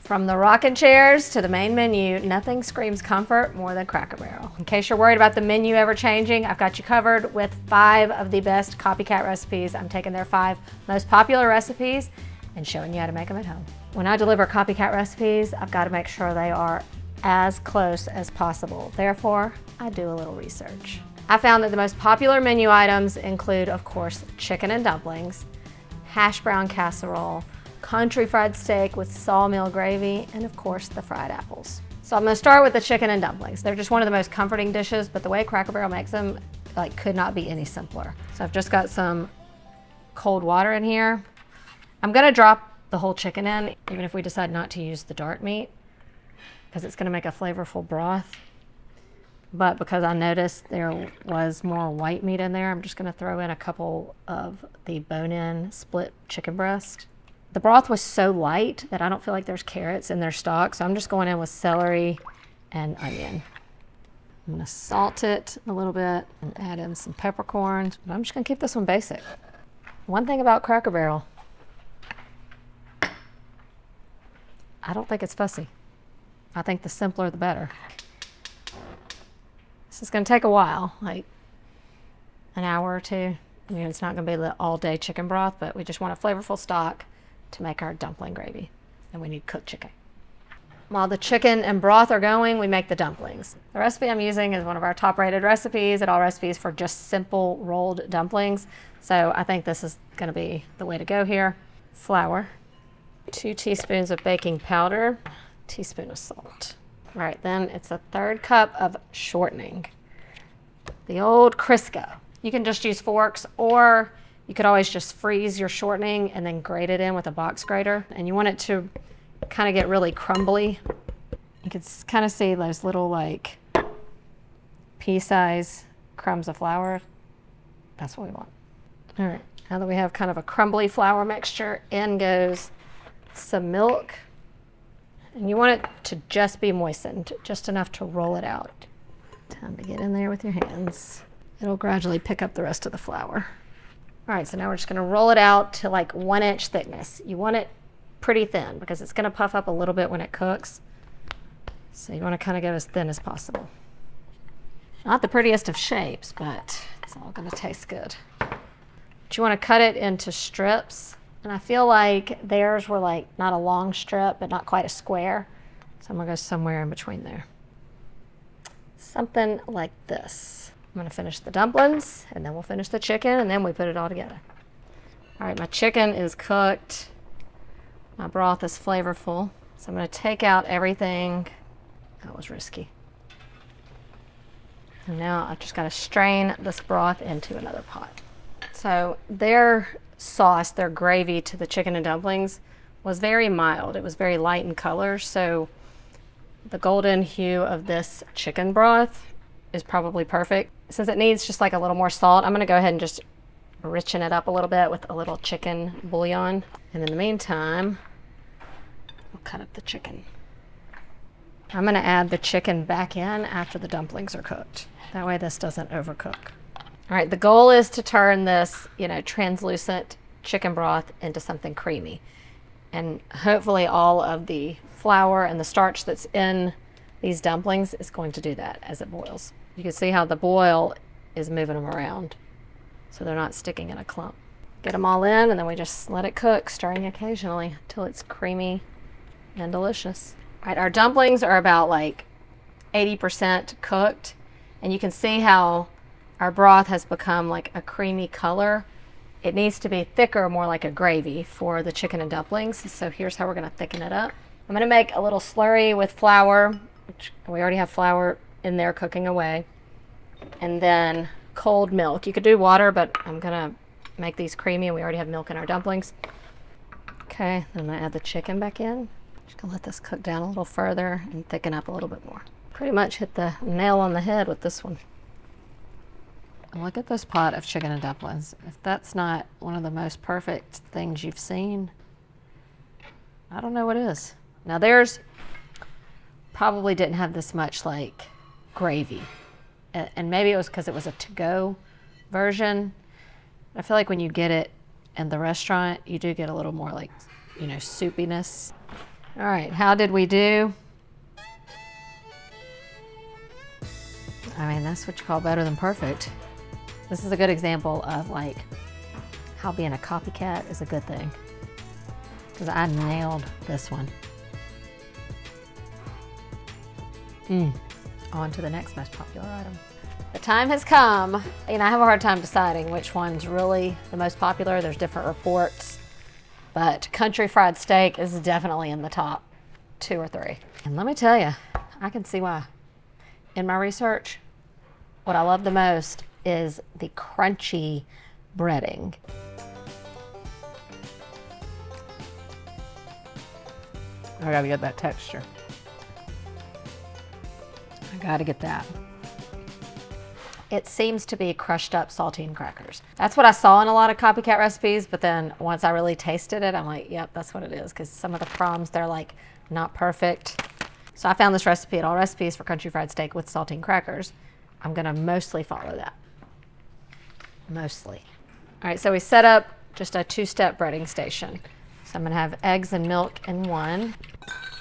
From the rocking chairs to the main menu, nothing screams comfort more than Cracker Barrel. In case you're worried about the menu ever changing, I've got you covered with 5 of the best copycat recipes. I'm taking their 5 most popular recipes and showing you how to make them at home. When I deliver copycat recipes, I've got to make sure they are as close as possible. Therefore, I do a little research. I found that the most popular menu items include, of course, chicken and dumplings, Hashbrown Casserole, country fried steak with Sawmill Gravy, and of course the fried apples. So I'm gonna start with the chicken and dumplings. They're just one of the most comforting dishes, but the way Cracker Barrel makes them, could not be any simpler. So I've just got some cold water in here. I'm gonna drop the whole chicken in, even if we decide not to use the dark meat, because it's gonna make a flavorful broth. But because I noticed there was more white meat in there, I'm just gonna throw in a couple of the bone-in split chicken breast. The broth was so light that I don't feel like there's carrots in their stock, so I'm just going in with celery and onion. I'm gonna salt it a little bit and add in some peppercorns, but I'm just gonna keep this one basic. One thing about Cracker Barrel, I don't think it's fussy. I think the simpler the better. This is gonna take a while, like an hour or two. I mean, it's not gonna be the all-day chicken broth, but we just want a flavorful stock to make our dumpling gravy, and we need cooked chicken. While the chicken and broth are going, we make the dumplings. The recipe I'm using is one of our top-rated recipes at Allrecipes for just simple rolled dumplings, so I think this is gonna be the way to go here. Flour, 2 teaspoons of baking powder, teaspoon of salt. All right, then it's a 1/3 cup of shortening. The old Crisco. You can just use forks, or you could always just freeze your shortening and then grate it in with a box grater. And you want it to kind of get really crumbly. You can kind of see those little pea-size crumbs of flour. That's what we want. All right, now that we have kind of a crumbly flour mixture, in goes some milk. And you want it to just be moistened, just enough to roll it out. Time to get in there with your hands. It'll gradually pick up the rest of the flour. All right, so now we're just gonna roll it out to 1-inch thickness. You want it pretty thin because it's gonna puff up a little bit when it cooks. So you wanna kind of go as thin as possible. Not the prettiest of shapes, but it's all gonna taste good. But you wanna cut it into strips. And I feel like theirs were not a long strip, but not quite a square. So I'm gonna go somewhere in between there. Something like this. I'm gonna finish the dumplings, and then we'll finish the chicken, and then we put it all together. All right, my chicken is cooked. My broth is flavorful. So I'm gonna take out everything. That was risky. And now I've just gotta strain this broth into another pot. So their sauce, their gravy to the chicken and dumplings was very mild. It was very light in color, so the golden hue of this chicken broth is probably perfect. Since it needs just a little more salt, I'm gonna go ahead and just richen it up a little bit with a little chicken bouillon. And in the meantime, we'll cut up the chicken. I'm gonna add the chicken back in after the dumplings are cooked. That way this doesn't overcook. All right, the goal is to turn this, translucent chicken broth into something creamy. And hopefully all of the flour and the starch that's in these dumplings is going to do that as it boils. You can see how the boil is moving them around so they're not sticking in a clump. Get them all in, and then we just let it cook, stirring occasionally until it's creamy and delicious. All right, our dumplings are about 80% cooked, and you can see how our broth has become a creamy color. It needs to be thicker, more like a gravy for the chicken and dumplings. So here's how we're gonna thicken it up. I'm gonna make a little slurry with flour, which we already have flour in there cooking away. And then cold milk. You could do water, but I'm gonna make these creamy, and we already have milk in our dumplings. Okay, then I'm gonna add the chicken back in. Just gonna let this cook down a little further and thicken up a little bit more. Pretty much hit the nail on the head with this one. Look at this pot of chicken and dumplings. If that's not one of the most perfect things you've seen, I don't know what is. Now theirs probably didn't have this much gravy. And maybe it was because it was a to-go version. I feel like when you get it in the restaurant, you do get a little more soupiness. All right, how did we do? I mean, that's what you call better than perfect. This is a good example of like how being a copycat is a good thing, because I nailed this one. On to the next most popular item. The time has come, and I have a hard time deciding which one's really the most popular. There's different reports, but country fried steak is definitely in the top 2 or 3. And let me tell you, I can see why. In my research, what I love the most is the crunchy breading. I gotta get that texture. I gotta get that. It seems to be crushed up saltine crackers. That's what I saw in a lot of copycat recipes, but then once I really tasted it, I'm like, yep, that's what it is, because some of the crumbs, they're like not perfect. So I found this recipe at Allrecipes for country fried steak with saltine crackers. I'm gonna mostly follow that. Mostly. All right, so we set up just a 2-step breading station. So I'm gonna have eggs and milk in one.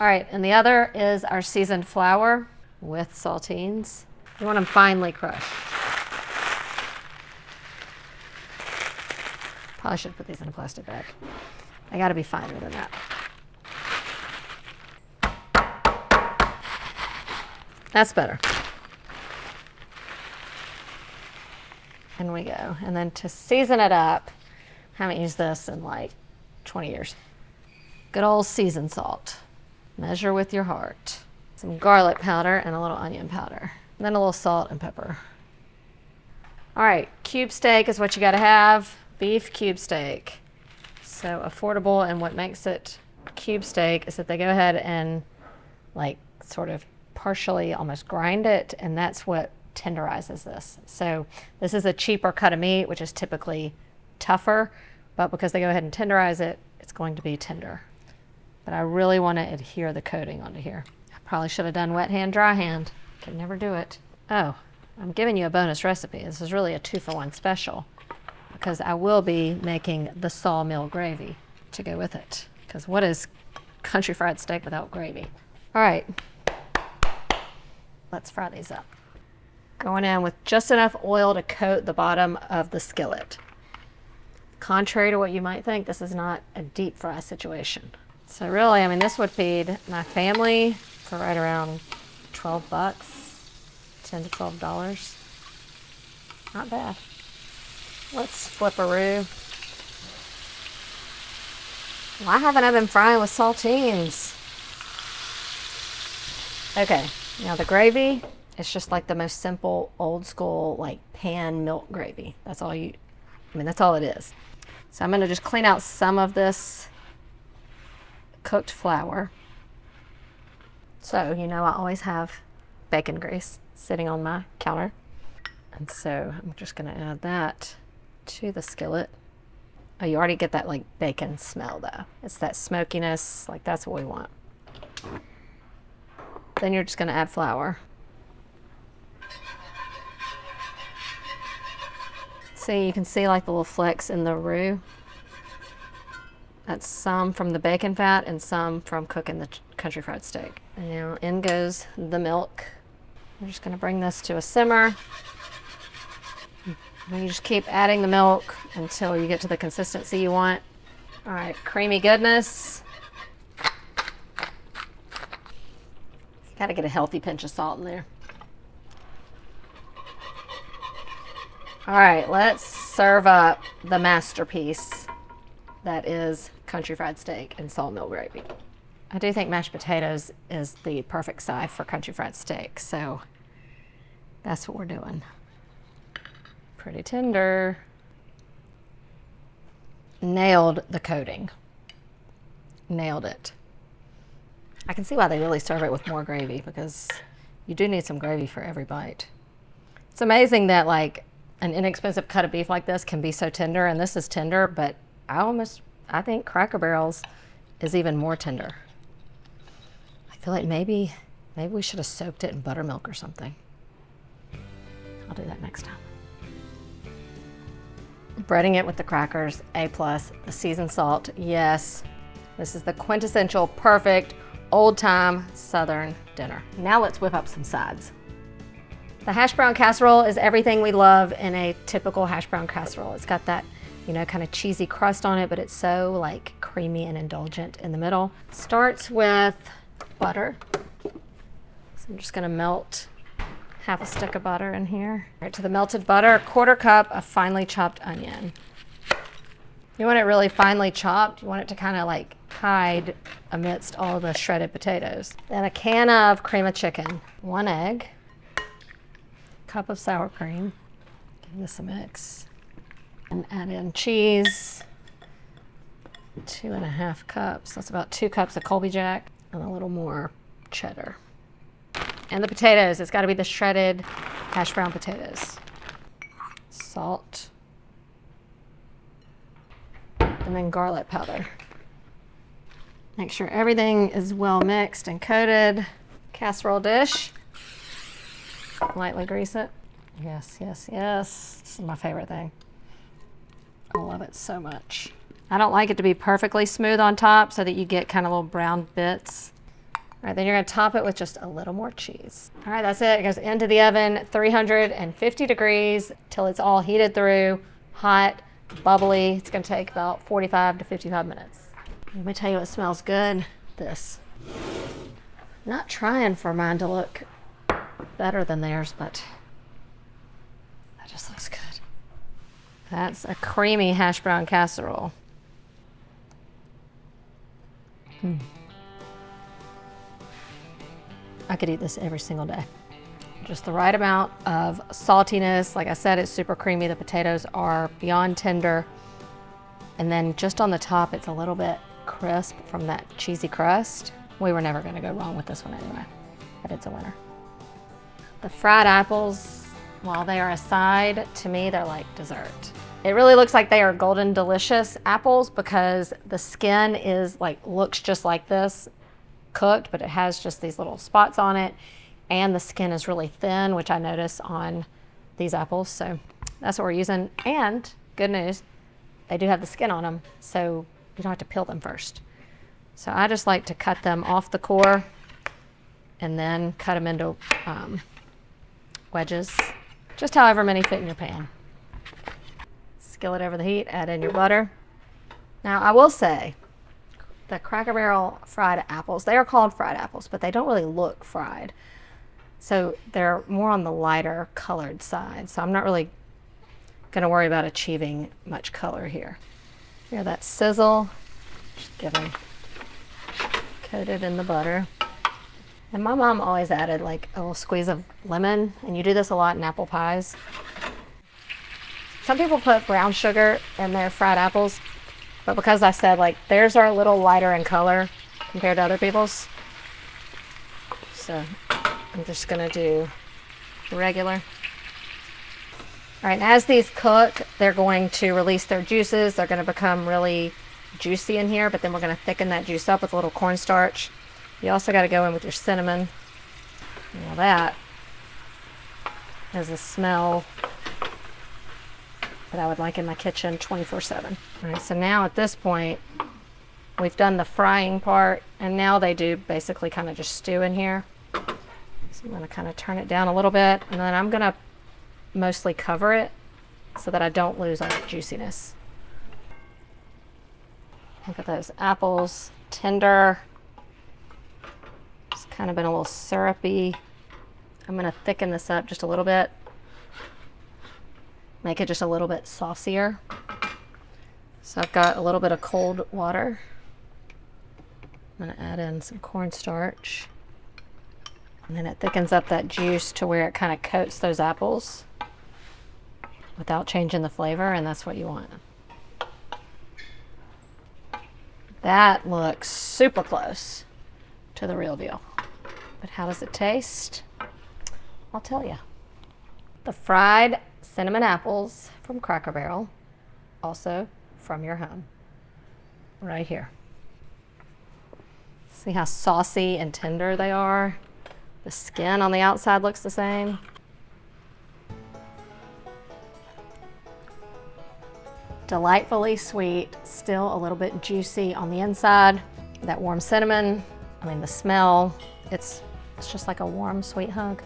All right, and the other is our seasoned flour with saltines. You want them finely crushed. Probably should put these in a plastic bag. They gotta be finer than that. That's better. In we go. And then to season it up, I haven't used this in like 20 years. Good old seasoned salt. Measure with your heart. Some garlic powder and a little onion powder. And then a little salt and pepper. All right, cube steak is what you gotta have. Beef cube steak. So affordable, and what makes it cube steak is that they go ahead and like sort of partially almost grind it, and that's what tenderizes this. So this is a cheaper cut of meat, which is typically tougher, but because they go ahead and tenderize it, it's going to be tender. But I really want to adhere the coating onto here. I probably should have done wet hand, dry hand. Can never do it. Oh, I'm giving you a bonus recipe. This is really a 2-for-1 special, because I will be making the Sawmill Gravy to go with it. Because what is country fried steak without gravy? All right, let's fry these up. Going in with just enough oil to coat the bottom of the skillet. Contrary to what you might think, this is not a deep fry situation. So really, I mean, this would feed my family for right around 12 bucks, $10 to $12. Not bad. Let's flip-a-roo. Why haven't I been frying with saltines? Okay, now the gravy is just like the most simple, old school, like pan milk gravy. That's all that's all it is. So I'm gonna just clean out some of this cooked flour. So, you know, I always have bacon grease sitting on my counter. And so I'm just gonna add that to the skillet. Oh, you already get that like bacon smell though. It's that smokiness, like that's what we want. Then you're just gonna add flour. See, you can see like the little flecks in the roux. That's some from the bacon fat and some from cooking the country fried steak. And now in goes the milk. I'm just gonna bring this to a simmer. And you just keep adding the milk until you get to the consistency you want. All right, creamy goodness. Gotta get a healthy pinch of salt in there. All right, let's serve up the masterpiece that is country fried steak and Sawmill Gravy. I do think mashed potatoes is the perfect side for country fried steak, so that's what we're doing. Pretty tender. Nailed the coating. Nailed it. I can see why they really serve it with more gravy, because you do need some gravy for every bite. It's amazing that like an inexpensive cut of beef like this can be so tender, and this is tender, but I think Cracker Barrel's is even more tender. I feel like maybe we should have soaked it in buttermilk or something. I'll do that next time. Breading it with the crackers, A+, the seasoned salt, yes. This is the quintessential, perfect, old-time Southern dinner. Now let's whip up some sides. The Hashbrown Casserole is everything we love in a typical Hashbrown Casserole. It's got that, you know, kind of cheesy crust on it, but it's so like creamy and indulgent in the middle. Starts with butter. So I'm just gonna melt half a stick of butter in here. All right, to the melted butter, 1/4 cup of finely chopped onion. You want it really finely chopped. You want it to kind of like hide amidst all the shredded potatoes. Then a can of cream of chicken, 1 egg, cup of sour cream. Give this a mix. And add in cheese, 2.5 cups. That's about 2 cups of Colby Jack and a little more cheddar. And the potatoes, it's gotta be the shredded hash brown potatoes. Salt. And then garlic powder. Make sure everything is well mixed and coated. Casserole dish. Lightly grease it. Yes, yes, yes. This is my favorite thing. I love it so much. I don't like it to be perfectly smooth on top so that you get kind of little brown bits. All right, then you're gonna top it with just a little more cheese. All right, that's it. It goes into the oven, 350 degrees till it's all heated through, hot, bubbly. It's gonna take about 45 to 55 minutes. Let me tell you what smells good. This. Not trying for mine to look better than theirs, but that just looks good. That's a creamy hash brown casserole. I could eat this every single day. Just the right amount of saltiness. Like I said, it's super creamy. The potatoes are beyond tender. And then just on the top, it's a little bit crisp from that cheesy crust. We were never gonna go wrong with this one anyway, but it's a winner. The fried apples, while they are a side, to me, they're like dessert. It really looks like they are golden delicious apples because the skin is like, looks just like this, cooked, but it has just these little spots on it. And the skin is really thin, which I notice on these apples. So that's what we're using. And good news, they do have the skin on them, so you don't have to peel them first. So I just like to cut them off the core and then cut them into wedges, just however many fit in your pan. Skillet over the heat, add in your butter. Now I will say, the Cracker Barrel fried apples, they are called fried apples, but they don't really look fried. So they're more on the lighter colored side. So I'm not really gonna worry about achieving much color here. Hear that sizzle? Just give them coated in the butter. And my mom always added like a little squeeze of lemon, and you do this a lot in apple pies. Some people put brown sugar in their fried apples, but because I said like theirs are a little lighter in color compared to other people's, so I'm just gonna do regular. All right, and as these cook, they're going to release their juices. They're gonna become really juicy in here, but then we're gonna thicken that juice up with a little cornstarch. You also gotta go in with your cinnamon. Now that is a smell that I would like in my kitchen 24/7. All right, so now at this point, we've done the frying part, and now they do basically kind of just stew in here. So I'm gonna kind of turn it down a little bit, and then I'm gonna mostly cover it so that I don't lose all the juiciness. Look at those apples, tender. It's kind of been a little syrupy. I'm gonna thicken this up just a little bit. Make it just a little bit saucier. So I've got a little bit of cold water. I'm gonna add in some cornstarch. And then it thickens up that juice to where it kind of coats those apples without changing the flavor, and that's what you want. That looks super close to the real deal. But how does it taste? I'll tell you. The fried cinnamon apples from Cracker Barrel, also from your home, right here. See how saucy and tender they are? The skin on the outside looks the same. Delightfully sweet, still a little bit juicy on the inside. That warm cinnamon, I mean, the smell, it's just like a warm, sweet hug.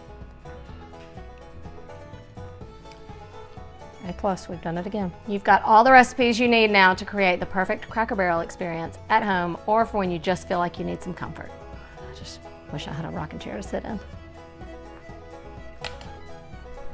A+, we've done it again. You've got all the recipes you need now to create the perfect Cracker Barrel experience at home or for when you just feel like you need some comfort. I just wish I had a rocking chair to sit in.